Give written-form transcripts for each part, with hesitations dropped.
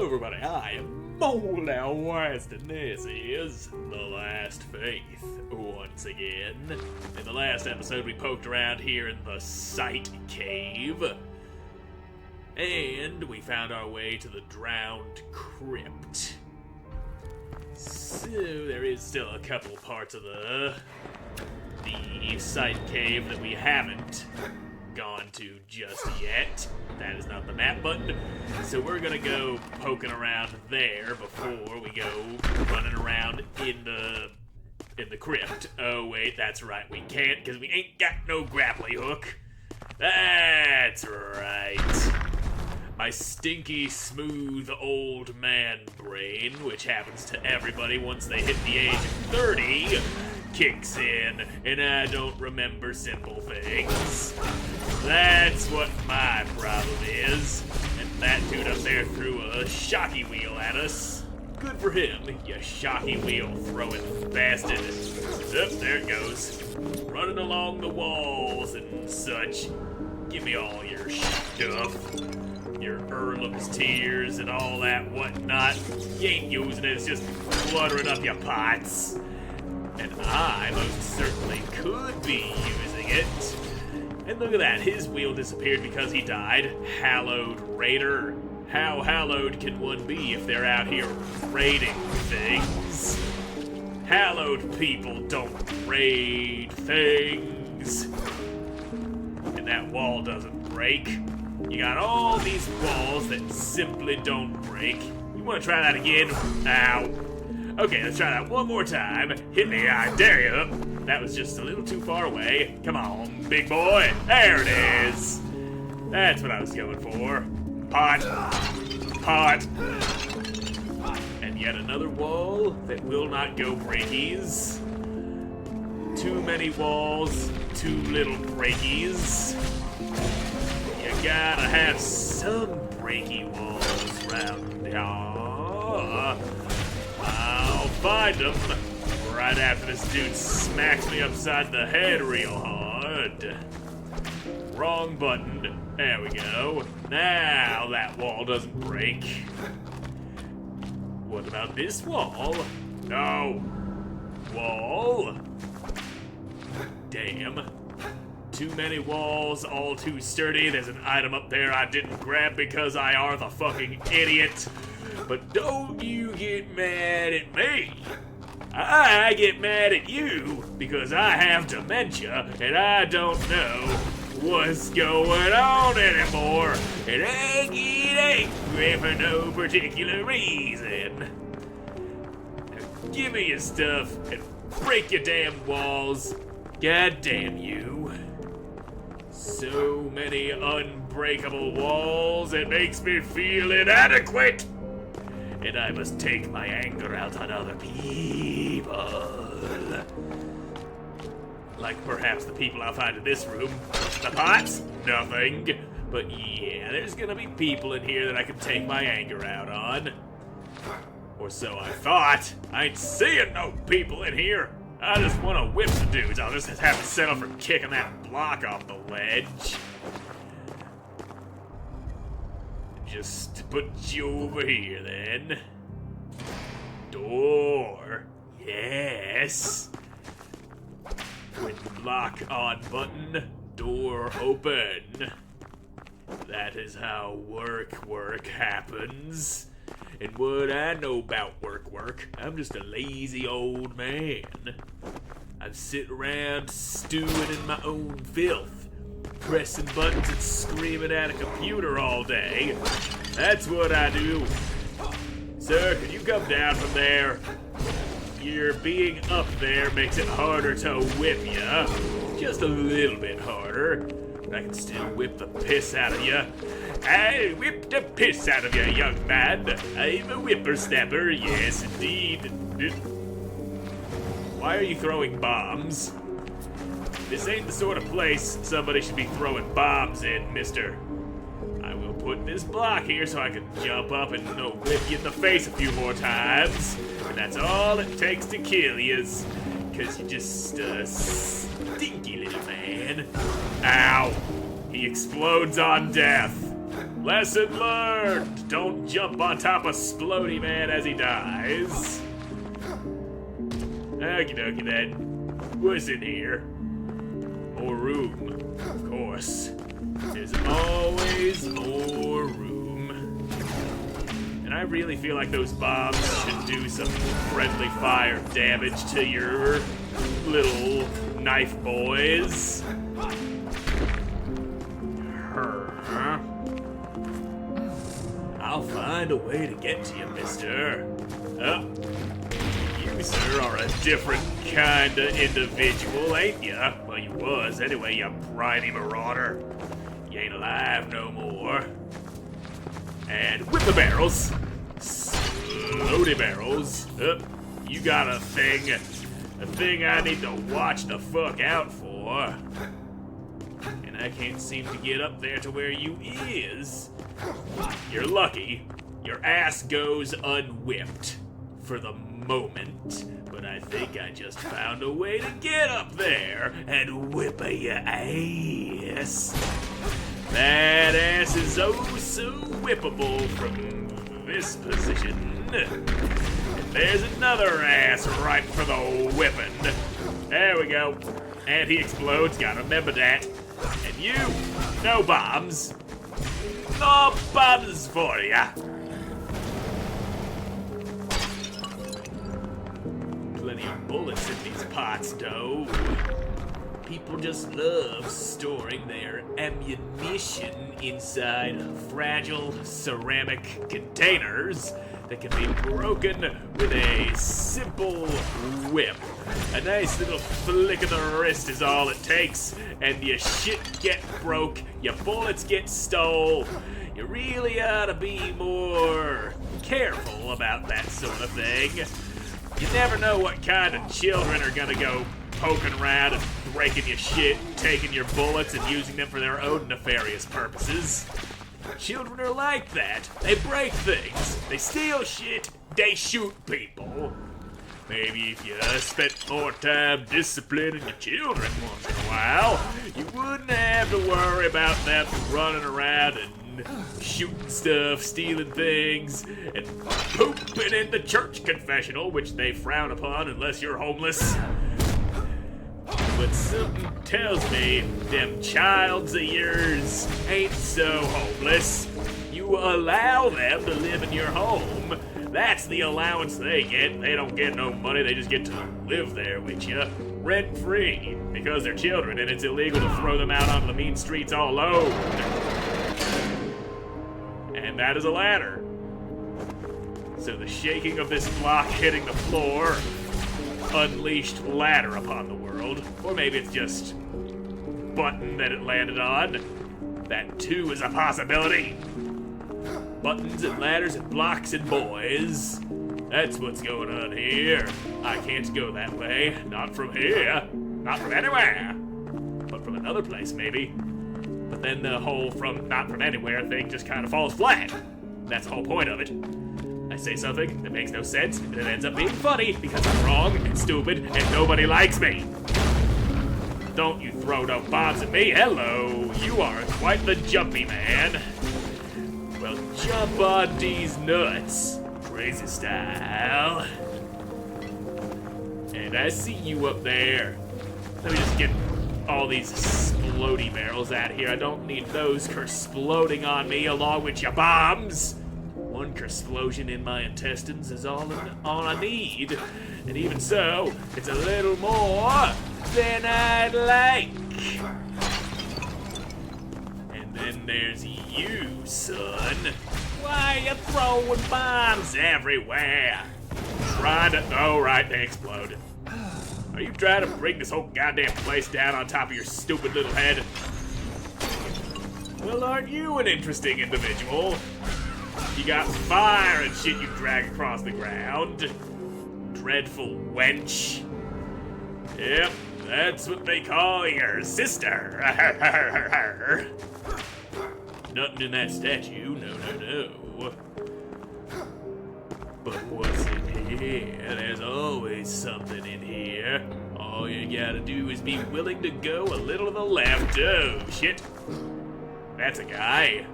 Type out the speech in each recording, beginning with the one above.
everybody, I am Moldy, and this is The Last Faith once again. In the last episode, we poked around here in the Sight Cave, and we found our way to the drowned crypt. So there is still a couple parts of the Sight Cave that we haven't gone to just yet. That is not the map button. So we're gonna go poking around there before we go running around in the crypt. Oh wait, that's right, we can't because we ain't got no grappling hook. That's right. My stinky, smooth old man brain, which happens to everybody once they hit the age of 30, kicks in, and I don't remember simple things. That's what my problem is. And that dude up there threw a shocky wheel at us. Good for him, you shocky wheel throwing bastard. Up there it goes. Running along the walls and such. Give me all your stuff. Your Erlem's tears and all that whatnot. You ain't using it, it's just cluttering up your pots. And I most certainly could be using it. And look at that, his wheel disappeared because he died. Hallowed raider. How hallowed can one be if they're out here raiding things? Hallowed people don't raid things. And that wall doesn't break. You got all these walls that simply don't break. You wanna try that again? Ow. Okay, let's try that one more time. Hit me, I dare you. That was just a little too far away. Come on, big boy. There it is. That's what I was going for. Pot. Pot. And yet another wall that will not go breakies. Too many walls, too little breakies. You gotta have some breaky walls round here. I'll find them right after this dude smacks me upside the head real hard. Wrong button. There we go. Now that wall doesn't break. What about this wall? No. Wall. Damn. Too many walls, all too sturdy. There's an item up there I didn't grab because I are the fucking idiot. But don't you get mad at me. I get mad at you because I have dementia and I don't know what's going on anymore. And I get angry for no particular reason. Now give me your stuff and break your damn walls. God damn you. So many unbreakable walls, it makes me feel inadequate. And I must take my anger out on other people. Like perhaps the people I'll find in this room. The pots? Nothing. But yeah, there's gonna be people in here that I can take my anger out on. Or so I thought. I ain't seeing no people in here. I just want to whip the dudes. I'll just have to settle for kicking that block off the ledge. Just put you over here, then. Door. Yes. With block on button, door open. That is how work happens. And what I know about work, I'm just a lazy old man. I sit around stewing in my own filth, pressing buttons and screaming at a computer all day. That's what I do. Sir, can you come down from there? Your being up there makes it harder to whip you. Just a little bit harder. But I can still whip the piss out of you. I whip the piss out of you, young man. I'm a whippersnapper, yes indeed. Why are you throwing bombs? This ain't the sort of place somebody should be throwing bombs in, mister. I will put this block here so I can jump up and whip you in the face a few more times. And that's all it takes to kill yous. Cause you're just a stinky little man. Ow! He explodes on death. Lesson learned! Don't jump on top of Splody Man as he dies. Okie dokie then. What's in here? More room, of course. There's always more room. And I really feel like those bombs should do some friendly fire damage to your little knife boys. I'll find a way to get to you, mister. Oh, you, sir, are a different kind of individual, ain't ya? Well, you was, anyway, you briny marauder. You ain't alive no more. And whip the barrels. Slowdy barrels. You got a thing I need to watch the fuck out for. And I can't seem to get up there to where you is. You're lucky. Your ass goes unwhipped for the moment. But I think I just found a way to get up there and whip your ass. That ass is oh so whippable from this position. And there's another ass ripe for the whipping. There we go. And he explodes, gotta remember that. And you, no bombs. No bombs for ya. Plenty of bullets in these pots, though. People just love storing their ammunition inside fragile ceramic containers that can be broken with a simple whip. A nice little flick of the wrist is all it takes, and your shit get broke, your bullets get stole. You really ought to be more careful about that sort of thing. You never know what kind of children are gonna go poking around and breaking your shit, taking your bullets and using them for their own nefarious purposes. Children are like that. They break things. They steal shit. They shoot people. Maybe if you spent more time disciplining your children once in a while, you wouldn't have to worry about them running around and shooting stuff, stealing things, and pooping in the church confessional, which they frown upon unless you're homeless. But something tells me them childs of yours ain't so homeless. You allow them to live in your home. That's the allowance they get. They don't get no money, they just get to live there with you, rent-free, because they're children and it's illegal to throw them out onto the mean streets all alone. And that is a ladder. So the shaking of this block hitting the floor unleashed ladder upon the world. Or maybe it's just button that it landed on. That too is a possibility. Buttons and ladders and blocks and boys. That's what's going on here. I can't go that way. Not from here. Not from anywhere. But from another place, maybe. But then the whole not from anywhere thing just kind of falls flat. That's the whole point of it. I say something that makes no sense, and it ends up being funny because I'm wrong and stupid and nobody likes me. Don't you throw no bombs at me. Hello, you are quite the jumpy man. Well, jump on these nuts, crazy style. And I see you up there. Let me just get all these explodey barrels out here. I don't need those kersploding on me along with your bombs. One kersplosion in my intestines is all I need. And even so, it's a little more than I'd like. And then there's you, son. Why are you throwing bombs everywhere? Trying to... Oh, right, they explode. Are you trying to bring this whole goddamn place down on top of your stupid little head? Well, aren't you an interesting individual? You got fire and shit you drag across the ground. Dreadful wench. Yep, that's what they call your sister. Nothing in that statue, no. But what's in here? There's always something in here. All you gotta do is be willing to go a little to the left. Oh, shit. That's a guy.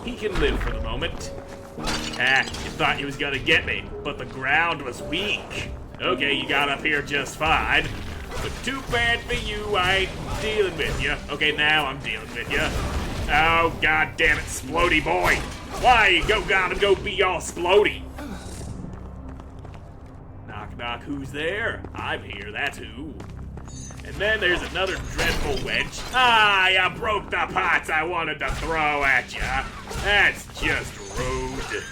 He can live for the moment. Ah, you thought he was gonna get me, but the ground was weak. Okay, you got up here just fine. But too bad for you, I ain't dealing with you. Okay, now I'm dealing with you. Oh, god damn it, Splody boy. Why you go be all Splody? Knock, knock, who's there? I'm here, that's who. And then there's another dreadful wench. Ah, you broke the pots I wanted to throw at you. That's just rude.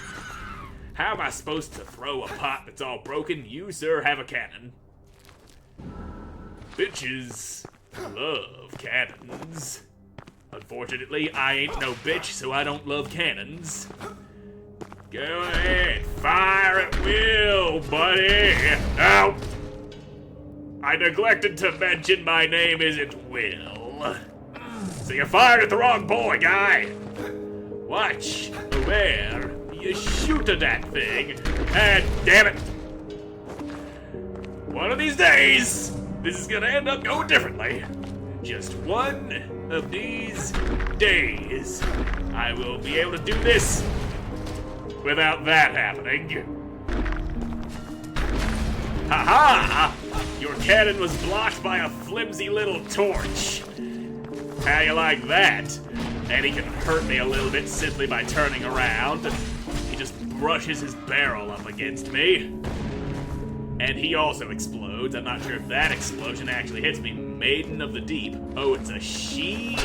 How am I supposed to throw a pot that's all broken? You, sir, have a cannon. Bitches love cannons. Unfortunately, I ain't no bitch, so I don't love cannons. Go ahead, fire at will, buddy. Ow! I neglected to mention my name isn't Will. So you fired at the wrong boy, guy. Watch where you shoot at that thing. And damn it. One of these days, this is gonna end up going differently. Just one of these days, I will be able to do this without that happening. Ha-ha! Your cannon was blocked by a flimsy little torch. How you like that? And he can hurt me a little bit simply by turning around. He just brushes his barrel up against me. And he also explodes. I'm not sure if that explosion actually hits me. Maiden of the Deep. Oh, it's a she.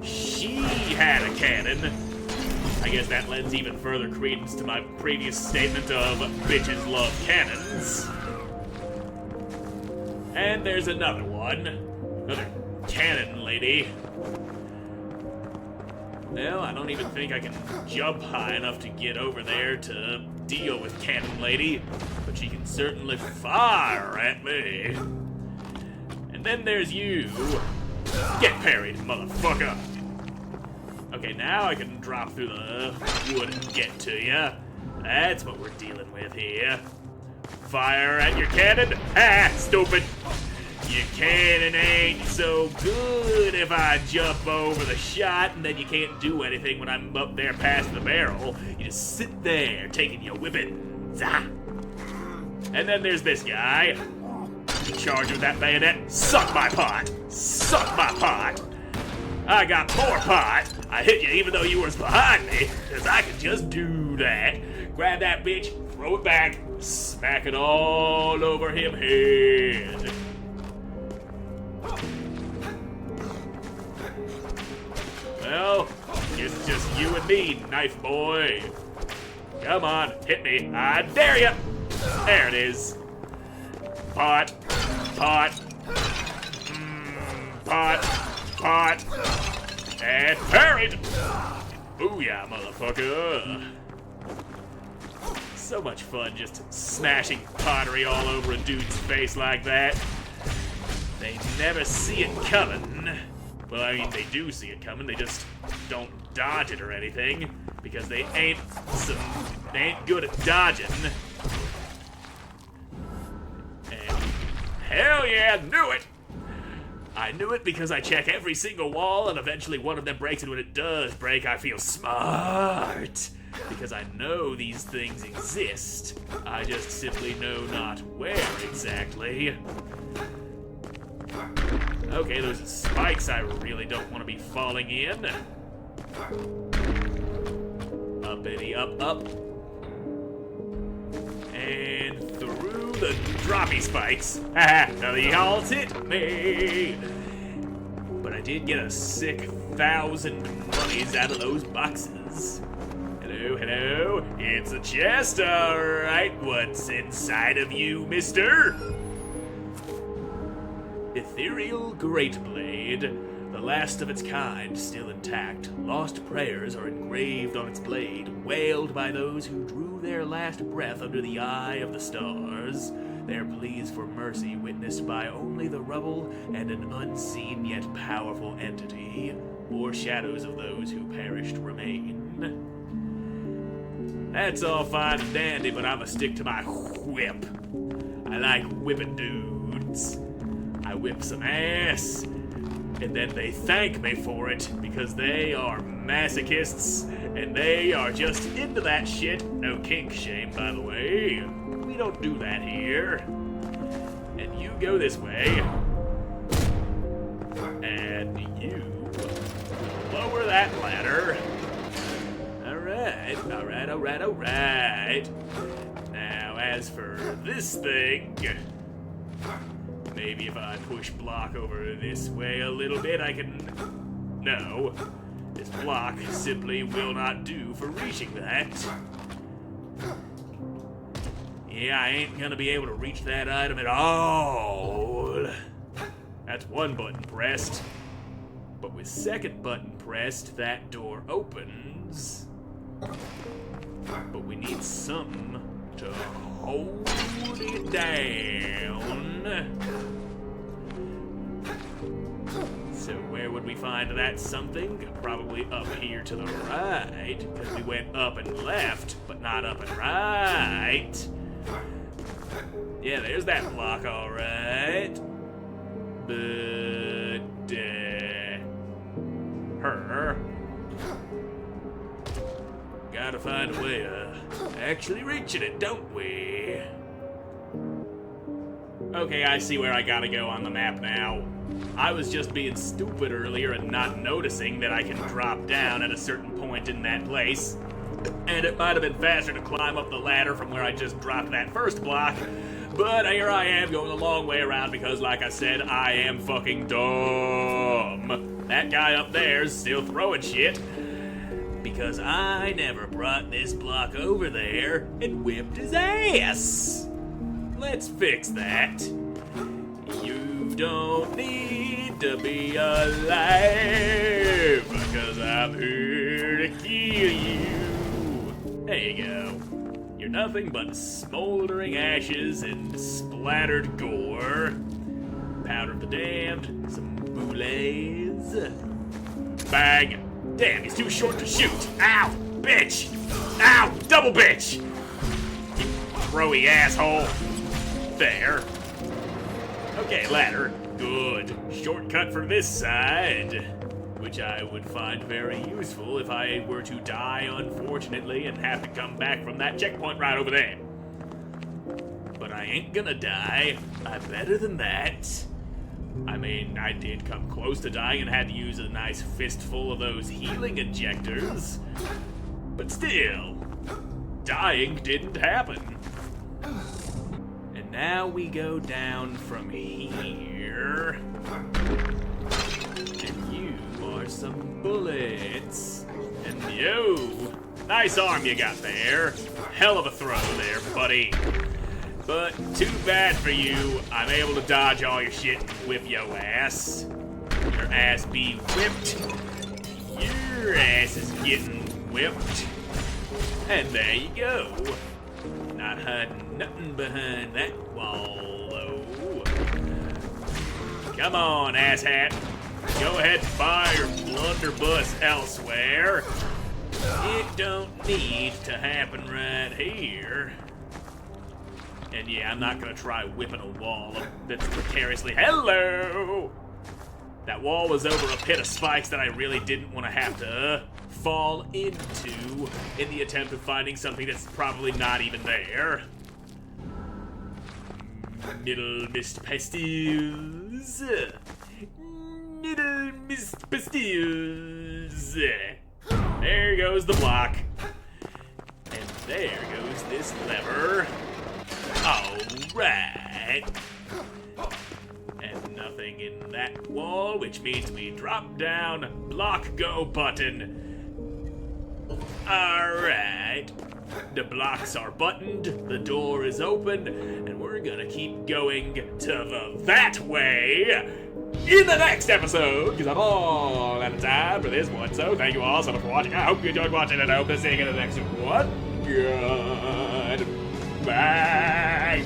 She had a cannon. I guess that lends even further credence to my previous statement of bitches love cannons. And there's another one. Another cannon lady. Well, I don't even think I can jump high enough to get over there to deal with Cannon Lady, but she can certainly fire at me. And then there's you. Get parried, motherfucker. Okay, now I can drop through the wood and get to you. That's what we're dealing with here. Fire at your cannon. Ah, stupid. Your cannon ain't so good if I jump over the shot, and then you can't do anything when I'm up there past the barrel. You just sit there, taking your whipping. Zah! And then there's this guy. Charge with that bayonet. Suck my pot! Suck my pot! I got more pot. I hit you even though you was behind me, because I could just do that. Grab that bitch, throw it back, smack it all over him head. Well, guess it's just you and me, knife boy. Come on, hit me. I dare ya! There it is. Pot. Pot. Pot. Pot. And parried! Booyah, motherfucker. So much fun just smashing pottery all over a dude's face like that. They never see it coming. Well, I mean, they do see it coming, they just don't dodge it or anything, because they ain't good at dodging. And hell yeah, knew it! I knew it because I check every single wall, and eventually one of them breaks, and when it does break, I feel smart. Because I know these things exist. I just simply know not where exactly. Okay, those are spikes I really don't want to be falling in. Uppity up, up. And through the droppy spikes. Haha, none of y'all hit me. But I did get a sick 1,000 monies out of those boxes. Hello, hello. It's a chest, alright. What's inside of you, mister? Ethereal Great Blade, the last of its kind, still intact. Lost prayers are engraved on its blade, wailed by those who drew their last breath under the eye of the stars. Their pleas for mercy witnessed by only the rubble and an unseen yet powerful entity. More shadows of those who perished remain. That's all fine and dandy, but I'ma stick to my whip. I like whipping dudes. I whip some ass, and then they thank me for it because they are masochists, and they are just into that shit. No kink shame, by the way. We don't do that here. And you go this way. And you lower that ladder. Alright. Now, as for this thing, maybe if I push block over this way a little bit, I can... No. This block simply will not do for reaching that. Yeah, I ain't gonna be able to reach that item at all. That's one button pressed. But with second button pressed, that door opens. But we need something to hold it down. So where would we find that something? Probably up here to the right, because we went up and left, but not up and right. Yeah, there's that block, all right. But, her. Gotta find a way of actually reaching it, don't we? Okay, I see where I gotta go on the map now. I was just being stupid earlier and not noticing that I can drop down at a certain point in that place. And it might have been faster to climb up the ladder from where I just dropped that first block. But here I am going the long way around because, like I said, I am fucking dumb. That guy up there's still throwing shit. Because I never brought this block over there and whipped his ass. Let's fix that. You don't need to be alive, because I'm here to kill you. There you go. You're nothing but smoldering ashes and splattered gore. Powder of the damned, some boulets. Bang! Damn, he's too short to shoot. Ow! Bitch! Ow! Double bitch! You throwy asshole. There. Okay, ladder. Good. Shortcut for this side. Which I would find very useful if I were to die, unfortunately, and have to come back from that checkpoint right over there. But I ain't gonna die. I'm better than that. I mean, I did come close to dying and had to use a nice fistful of those healing injectors. But still, dying didn't happen. And now we go down from here. And you are some bullets. And yo, nice arm you got there. Hell of a throw there, buddy. But too bad for you, I'm able to dodge all your shit and whip your ass. Your ass be whipped. Your ass is getting whipped. And there you go. Not hiding nothing behind that wall, though. Come on, asshat. Go ahead and fire your blunderbuss elsewhere. It don't need to happen right here. And yeah, I'm not gonna try whipping a wall that's precariously... Hello! That wall was over a pit of spikes that I really didn't want to have to fall into in the attempt of finding something that's probably not even there. Middle Mist Pastilles. Middle Mist Pastilles. There goes the block. And there goes this lever. Alright. And nothing in that wall, which means we drop down, block go button. Alright. The blocks are buttoned, the door is open, and we're gonna keep going to the that way in the next episode, because I'm all out of time for this one. So thank you all so much for watching. I hope you enjoyed watching, and I hope to see you in the next one. Goodbye.